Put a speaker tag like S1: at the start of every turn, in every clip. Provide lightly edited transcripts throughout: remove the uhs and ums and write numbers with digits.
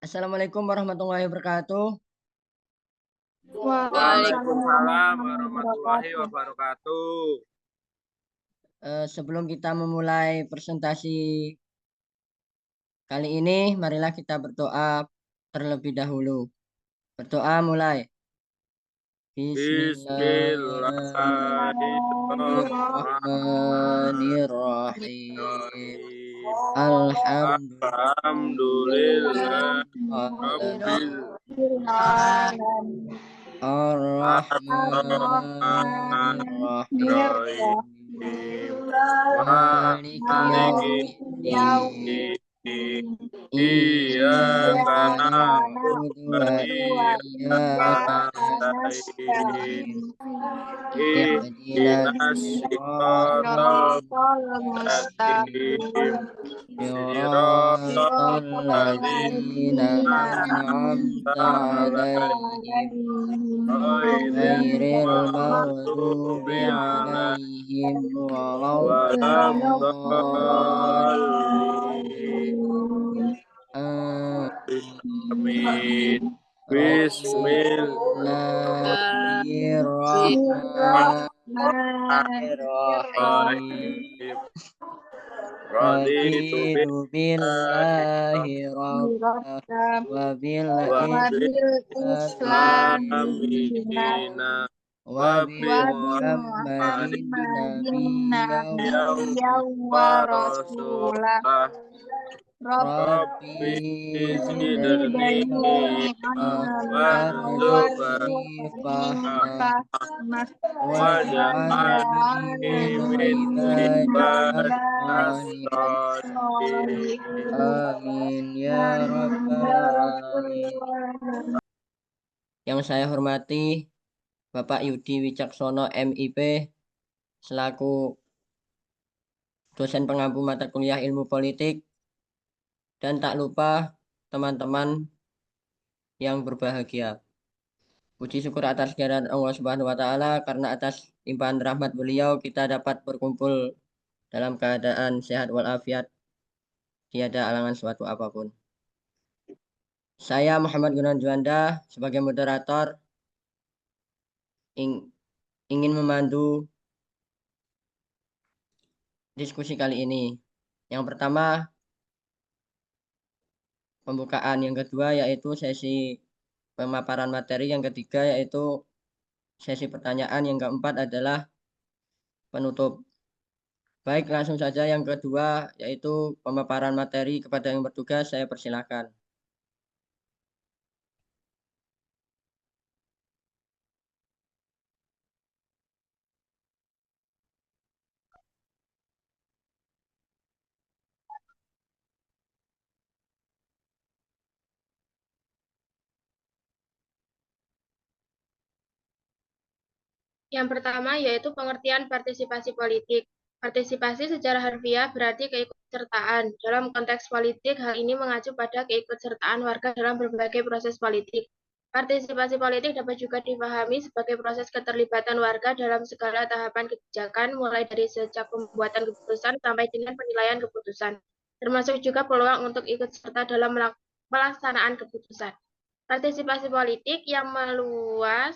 S1: Assalamualaikum warahmatullahi wabarakatuh.
S2: Waalaikumsalam
S3: Waalaikumsalam
S2: warahmatullahi
S3: warahmatullahi
S2: wabarakatuh.
S3: wabarakatuh.
S1: Sebelum kita memulai presentasi kali ini, marilah kita berdoa terlebih dahulu. Berdoa mulai. Bismillahirrahmanirrahim.
S3: Bismillahirrahmanirrahim. Alhamdulillah Rabbil
S1: Ar-Rahmanir-Rahim.
S3: Rahim.
S1: Maliki yaumiddin.
S3: Waalaikumsalam. Iyyaka
S1: Iyyaka
S3: na'budu
S1: na'budu
S3: wa
S1: wa
S3: iyyaka
S1: iyyaka
S3: nasta'in.
S1: nasta'in. Ihdinas
S3: Ihdinas
S1: siratal
S3: siratal mustaqim. Siratal
S1: siratal ladzina
S3: ladzina
S1: an'amta
S3: an'amta
S1: 'alaihim
S3: ghairil
S1: ghairil
S3: maghdubi
S1: maghdubi
S3: alaihim
S1: 'alaihim waladdallin.
S3: waladdallin. Amin.
S1: Bismillahirrahmanirrahim.
S3: Bismillahirrahmanirrahim. Raditu
S1: Raditu
S3: billahi
S1: billahi rabbah wa bil islami
S3: dina
S1: wa
S3: wa
S1: bi
S3: bi
S1: Muhammadin nabiyyan
S3: wa
S1: wa
S3: rasulah.
S1: Rabbi
S3: Rabbi
S1: zidni
S3: zidni ilma
S1: warzuqni
S3: fahma
S1: fahma
S3: waj'alni
S1: waj'alni min
S3: min
S1: ibadika salihin.
S3: as-sholihin.
S1: Amin ya rabbal alamin. Yang saya hormati Bapak Yudi Wicaksono MIP selaku dosen pengampu mata kuliah ilmu politik, dan tak lupa teman-teman yang berbahagia. Puji syukur atas kehadiran Allah Subhanahu wa taala, karena atas limpahan rahmat beliau kita dapat berkumpul dalam keadaan sehat walafiat, tiada halangan suatu apapun. Saya Muhammad Gunawan Juanda sebagai moderator ingin memandu diskusi kali ini. Yang pertama pembukaan, yang kedua yaitu sesi pemaparan materi, yang ketiga yaitu sesi pertanyaan, yang keempat adalah penutup. Baik, langsung saja yang kedua yaitu pemaparan materi. Kepada yang bertugas saya persilakan.
S2: Yang pertama yaitu pengertian partisipasi politik. Partisipasi secara harfiah berarti keikutsertaan. Dalam konteks politik, hal ini mengacu pada keikutsertaan warga dalam berbagai proses politik. Partisipasi politik dapat juga dipahami sebagai proses keterlibatan warga dalam segala tahapan kebijakan, mulai dari sejak pembuatan keputusan sampai dengan penilaian keputusan, termasuk juga peluang untuk ikut serta dalam pelaksanaan keputusan. Partisipasi politik yang meluas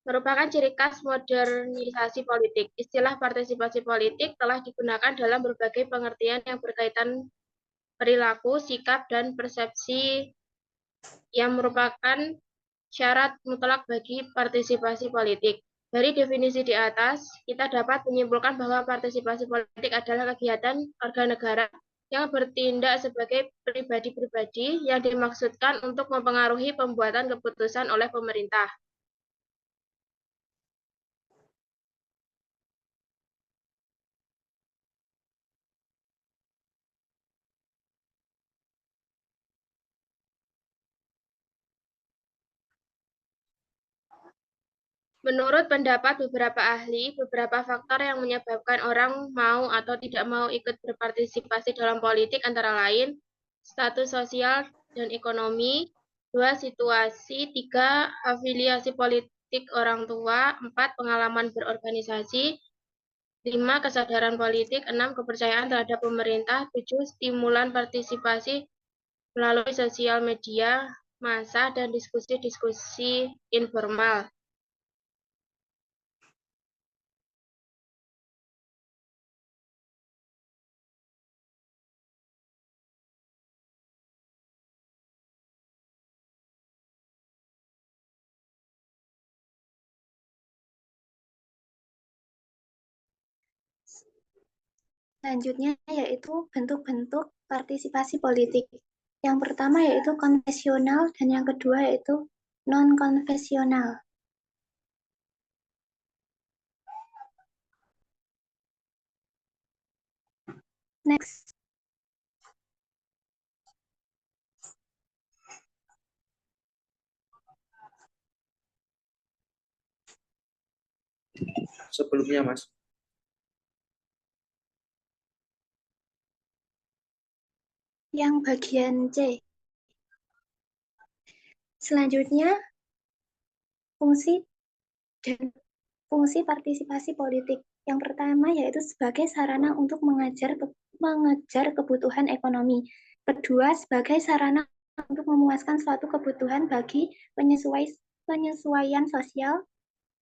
S2: merupakan ciri khas modernisasi politik. Istilah partisipasi politik telah digunakan dalam berbagai pengertian yang berkaitan perilaku, sikap, dan persepsi yang merupakan syarat mutlak bagi partisipasi politik. Dari definisi di atas, kita dapat menyimpulkan bahwa partisipasi politik adalah kegiatan warga negara yang bertindak sebagai pribadi-pribadi yang dimaksudkan untuk mempengaruhi pembuatan keputusan oleh pemerintah. Menurut pendapat beberapa ahli, beberapa faktor yang menyebabkan orang mau atau tidak mau ikut berpartisipasi dalam politik antara lain status sosial dan ekonomi, 2 situasi, 3 afiliasi politik orang tua, 4 pengalaman berorganisasi, 5 kesadaran politik, 6 kepercayaan terhadap pemerintah, 7 stimulan partisipasi, melalui sosial media, massa, dan diskusi-diskusi informal.
S4: Selanjutnya yaitu bentuk-bentuk partisipasi politik. Yang pertama yaitu konvensional dan yang kedua yaitu non-konvensional. Next.
S5: Sebelumnya, Mas.
S4: Yang bagian C. Selanjutnya, fungsi dan fungsi partisipasi politik. Yang pertama yaitu sebagai sarana untuk mengejar kebutuhan ekonomi. Kedua, sebagai sarana untuk memuaskan suatu kebutuhan bagi penyesuaian sosial.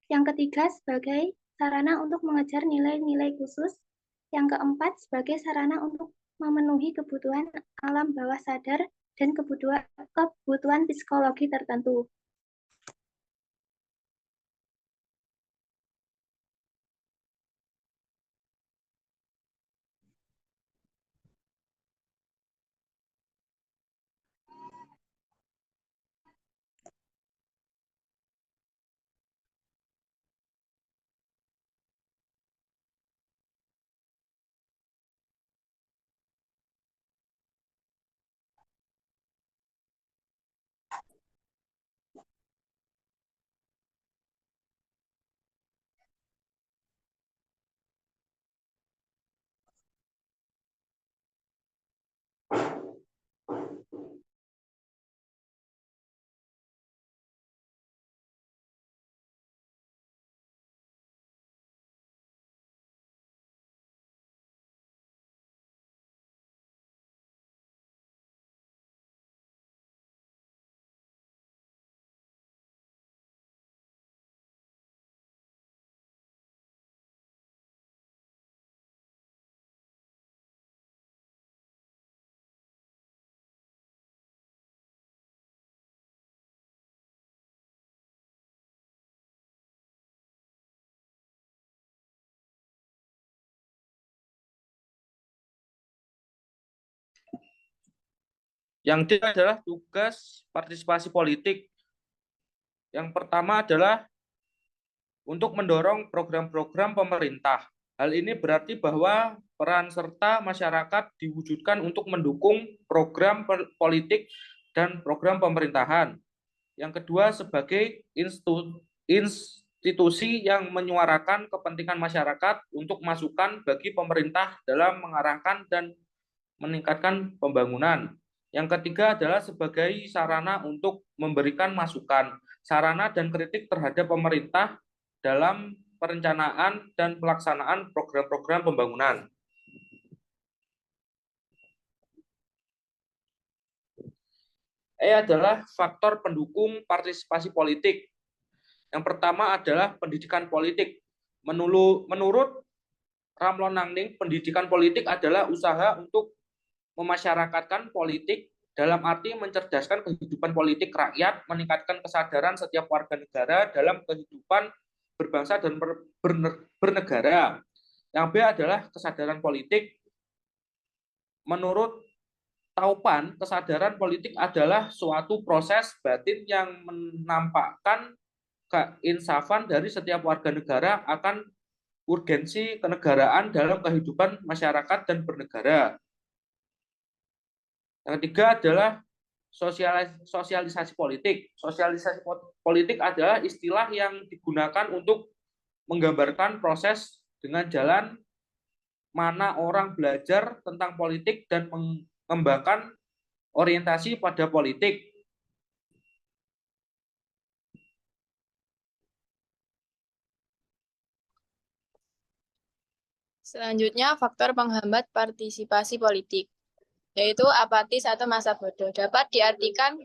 S4: Yang ketiga, sebagai sarana untuk mengejar nilai-nilai khusus. Yang keempat, sebagai sarana untuk memenuhi kebutuhan alam bawah sadar dan kebutuhan psikologi tertentu.
S5: Yang D adalah tugas partisipasi politik. Yang pertama adalah untuk mendorong program-program pemerintah. Hal ini berarti bahwa peran serta masyarakat diwujudkan untuk mendukung program politik dan program pemerintahan. Yang kedua, sebagai institusi yang menyuarakan kepentingan masyarakat untuk masukan bagi pemerintah dalam mengarahkan dan meningkatkan pembangunan. Yang ketiga adalah sebagai sarana untuk memberikan masukan, sarana dan kritik terhadap pemerintah dalam perencanaan dan pelaksanaan program-program pembangunan. E adalah faktor pendukung partisipasi politik. Yang pertama adalah pendidikan politik. Menurut Ramlon Nangning, pendidikan politik adalah usaha untuk memasyarakatkan politik dalam arti mencerdaskan kehidupan politik rakyat, meningkatkan kesadaran setiap warga negara dalam kehidupan berbangsa dan bernegara. Yang B adalah kesadaran politik. Menurut Taupan, kesadaran politik adalah suatu proses batin yang menampakkan keinsafan dari setiap warga negara akan urgensi kenegaraan dalam kehidupan masyarakat dan bernegara. Yang ketiga adalah sosialisasi politik. Sosialisasi politik adalah istilah yang digunakan untuk menggambarkan proses dengan jalan mana orang belajar tentang politik dan mengembangkan orientasi pada politik.
S6: Selanjutnya, faktor penghambat partisipasi politik. yaitu apatis atau masa bodoh. Dapat diartikan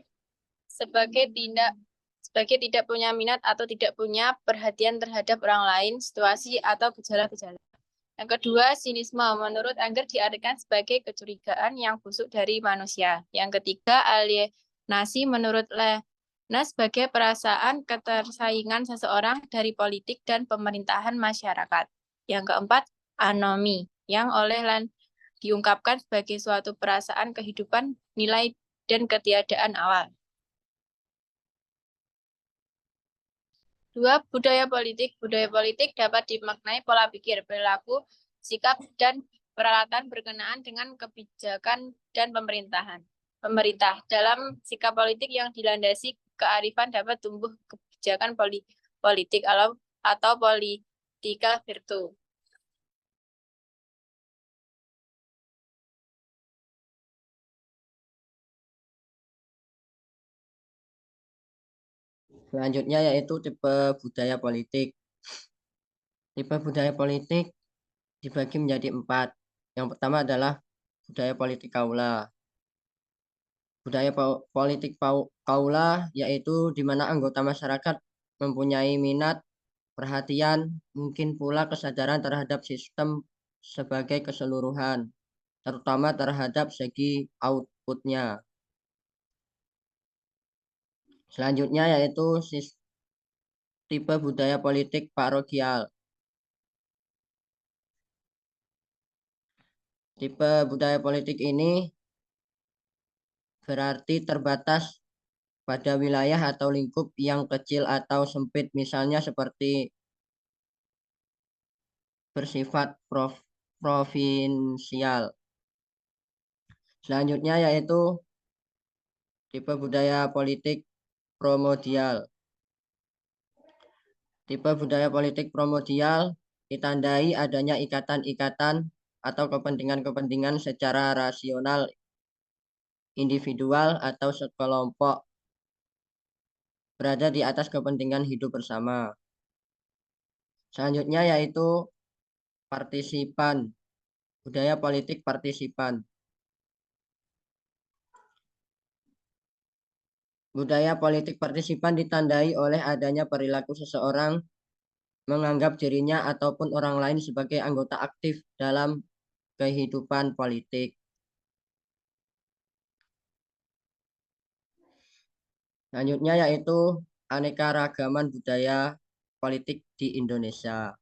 S6: sebagai tidak punya minat atau tidak punya perhatian terhadap orang lain, situasi, atau gejala-gejala. Yang kedua, sinisme. Menurut Anger diartikan sebagai kecurigaan yang busuk dari manusia. Yang ketiga, alienasi. Menurut Lena sebagai perasaan ketersaingan seseorang dari politik dan pemerintahan masyarakat. Yang keempat, anomi. Yang oleh Len diungkapkan sebagai suatu perasaan kehidupan, nilai, dan ketiadaan awal. Dua, budaya politik. Budaya politik dapat dimaknai pola pikir, perilaku, sikap, dan peralatan berkenaan dengan kebijakan dan pemerintahan. Pemerintah dalam sikap politik yang dilandasi kearifan dapat tumbuh kebijakan politik atau politika virtu.
S1: Selanjutnya yaitu tipe budaya politik. Tipe budaya politik dibagi menjadi 4. Yang pertama adalah budaya politik kaula. Budaya politik kaula yaitu di mana anggota masyarakat mempunyai minat, perhatian, mungkin pula kesadaran terhadap sistem sebagai keseluruhan, terutama terhadap segi outputnya. Selanjutnya yaitu tipe budaya politik parokial. Tipe budaya politik ini berarti terbatas pada wilayah atau lingkup yang kecil atau sempit, misalnya seperti bersifat provinsial. Selanjutnya yaitu tipe budaya politik primordial. Tipe budaya politik primordial ditandai adanya ikatan-ikatan atau kepentingan-kepentingan secara rasional individual atau sekelompok berada di atas kepentingan hidup bersama. Selanjutnya yaitu partisipan, budaya politik partisipan. Budaya politik partisipan ditandai oleh adanya perilaku seseorang menganggap dirinya ataupun orang lain sebagai anggota aktif dalam kehidupan politik. Selanjutnya yaitu anekaragaman budaya politik di Indonesia.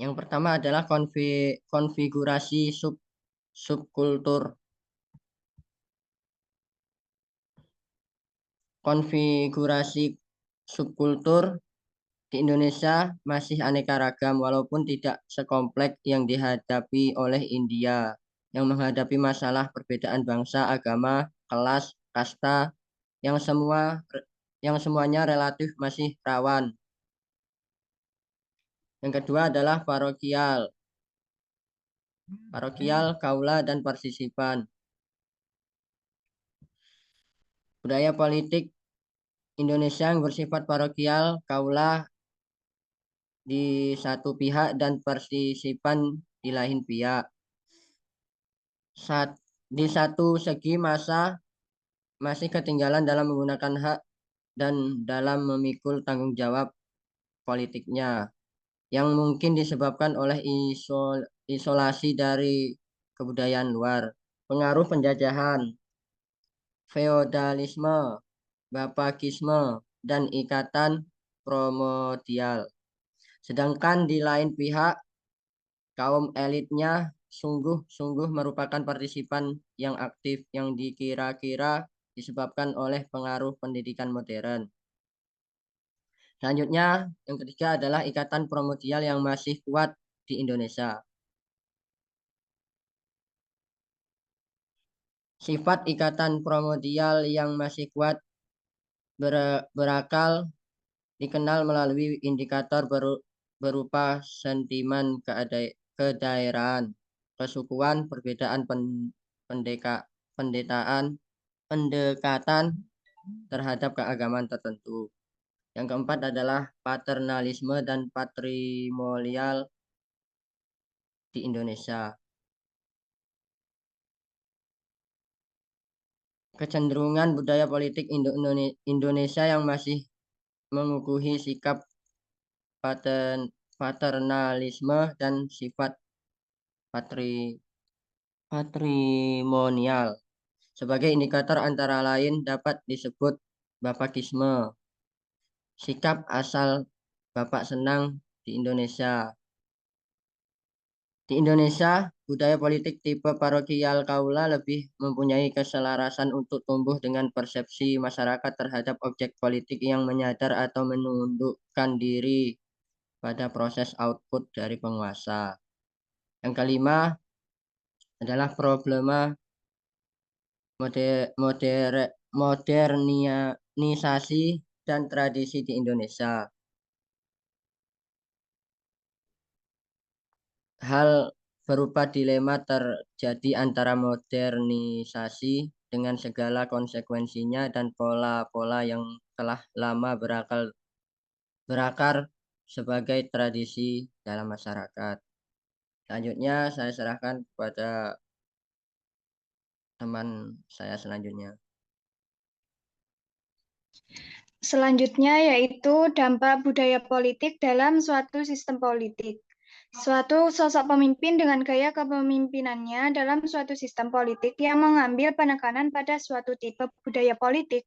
S1: Yang pertama adalah konfigurasi subkultur. Konfigurasi subkultur di Indonesia masih aneka ragam walaupun tidak sekompleks yang dihadapi oleh India yang menghadapi masalah perbedaan bangsa, agama, kelas, kasta yang semuanya relatif masih rawan. Yang kedua adalah parokial. Parokial, kaula, dan partisipan. Budaya politik Indonesia yang bersifat parokial, kaula di satu pihak dan partisipan di lain pihak. Di satu segi masa masih ketinggalan dalam menggunakan hak dan dalam memikul tanggung jawab politiknya yang mungkin disebabkan oleh isolasi dari kebudayaan luar, pengaruh penjajahan, feodalisme, bapakisme, dan ikatan primordial. Sedangkan di lain pihak, kaum elitnya sungguh-sungguh merupakan partisipan yang aktif yang dikira-kira disebabkan oleh pengaruh pendidikan modern. Selanjutnya, yang ketiga adalah ikatan primordial yang masih kuat di Indonesia. Sifat ikatan primordial yang masih kuat berakal dikenal melalui indikator berupa sentimen kedaerahan, kesukuan, perbedaan pendekatan terhadap keagamaan tertentu. Yang keempat adalah paternalisme dan patrimonial di Indonesia. Kecenderungan budaya politik Indonesia yang masih mengukuhi sikap paternalisme dan sifat patrimonial. Sebagai indikator antara lain dapat disebut bapakisme, sikap asal bapak senang di Indonesia. Di Indonesia, budaya politik tipe parokial kaula lebih mempunyai keselarasan untuk tumbuh dengan persepsi masyarakat terhadap objek politik yang menyadar atau menundukkan diri pada proses output dari penguasa. Yang kelima adalah problema modernisasi dan tradisi di Indonesia. Hal berupa dilema terjadi antara modernisasi dengan segala konsekuensinya dan pola-pola yang telah lama berakar sebagai tradisi dalam masyarakat. Selanjutnya saya serahkan kepada teman saya selanjutnya.
S3: Selanjutnya yaitu dampak budaya politik dalam suatu sistem politik. Suatu sosok pemimpin dengan gaya kepemimpinannya dalam suatu sistem politik yang mengambil penekanan pada suatu tipe budaya politik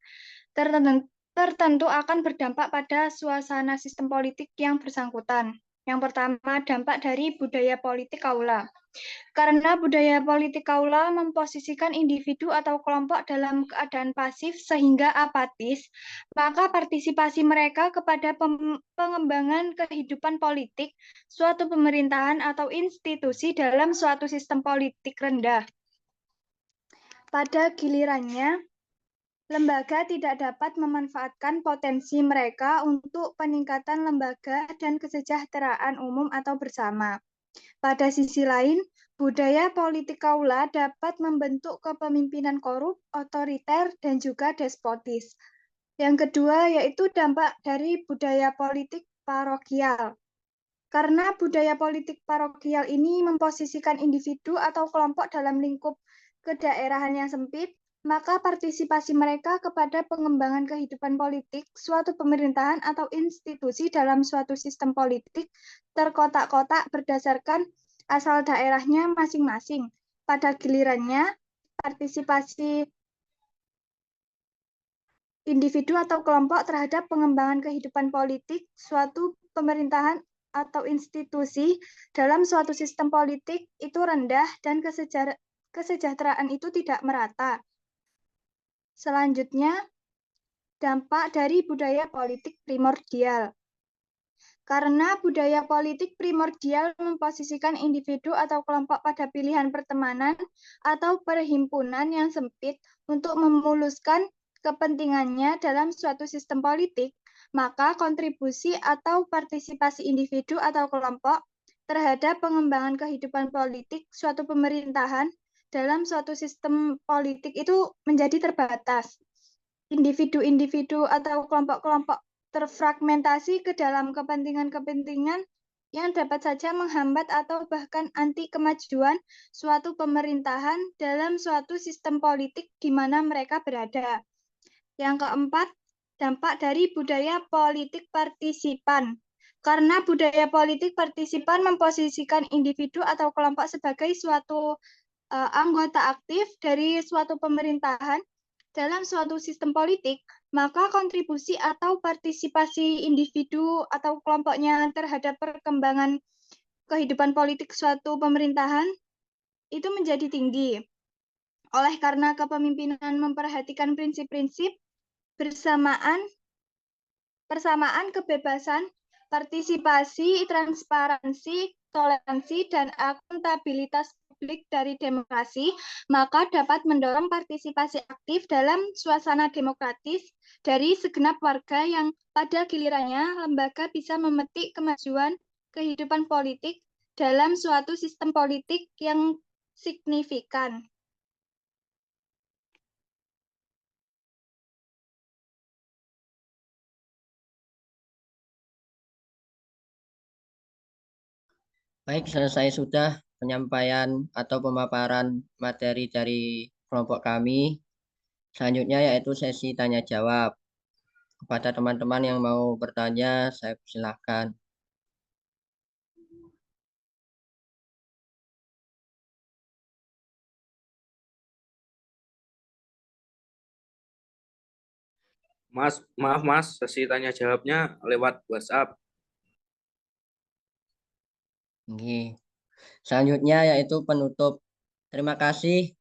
S3: tertentu akan berdampak pada suasana sistem politik yang bersangkutan. Yang pertama, dampak dari budaya politik kaula. Karena budaya politik kaula memposisikan individu atau kelompok dalam keadaan pasif sehingga apatis, maka partisipasi mereka kepada pengembangan kehidupan politik, suatu pemerintahan atau institusi dalam suatu sistem politik rendah. Pada gilirannya, lembaga tidak dapat memanfaatkan potensi mereka untuk peningkatan lembaga dan kesejahteraan umum atau bersama. Pada sisi lain, budaya politik kaula dapat membentuk kepemimpinan korup, otoriter, dan juga despotis. Yang kedua yaitu dampak dari budaya politik parokial. Karena budaya politik parokial ini memposisikan individu atau kelompok dalam lingkup kedaerahan yang sempit, maka partisipasi mereka kepada pengembangan kehidupan politik, suatu pemerintahan atau institusi dalam suatu sistem politik terkotak-kotak berdasarkan asal daerahnya masing-masing. Pada gilirannya, partisipasi individu atau kelompok terhadap pengembangan kehidupan politik, suatu pemerintahan atau institusi dalam suatu sistem politik itu rendah dan kesejahteraan itu tidak merata. Selanjutnya, dampak dari budaya politik primordial. Karena budaya politik primordial memposisikan individu atau kelompok pada pilihan pertemanan atau perhimpunan yang sempit untuk memuluskan kepentingannya dalam suatu sistem politik, maka kontribusi atau partisipasi individu atau kelompok terhadap pengembangan kehidupan politik suatu pemerintahan dalam suatu sistem politik itu menjadi terbatas. Individu-individu atau kelompok-kelompok terfragmentasi ke dalam kepentingan-kepentingan yang dapat saja menghambat atau bahkan anti kemajuan suatu pemerintahan dalam suatu sistem politik di mana mereka berada. Yang keempat, dampak dari budaya politik partisipan. Karena budaya politik partisipan memposisikan individu atau kelompok sebagai suatu anggota aktif dari suatu pemerintahan dalam suatu sistem politik, maka kontribusi atau partisipasi individu atau kelompoknya terhadap perkembangan kehidupan politik suatu pemerintahan itu menjadi tinggi. Oleh karena kepemimpinan memperhatikan prinsip-prinsip persamaan kebebasan, partisipasi, transparansi, toleransi, dan akuntabilitas publik dari demokrasi, maka dapat mendorong partisipasi aktif dalam suasana demokratis dari segenap warga yang pada gilirannya lembaga bisa memetik kemajuan kehidupan politik dalam suatu sistem politik yang signifikan.
S1: Baik, selesai sudah penyampaian atau pemaparan materi dari kelompok kami. Selanjutnya yaitu sesi tanya jawab. Kepada teman-teman yang mau bertanya, saya persilahkan.
S5: Mas, maaf Mas, sesi tanya jawabnya lewat WhatsApp.
S1: Oke. Selanjutnya yaitu penutup. Terima kasih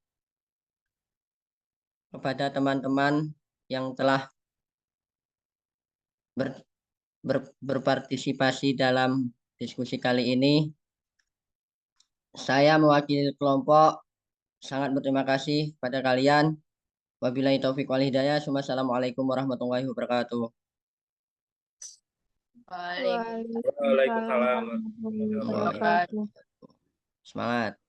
S1: kepada teman-teman yang telah berpartisipasi dalam diskusi kali ini. Saya mewakili kelompok sangat berterima kasih pada kalian. Wabillahi taufiq wal hidayah. Wassalamualaikum warahmatullahi wabarakatuh.
S5: Waalaikumsalam warahmatullahi wabarakatuh.
S1: Semangat.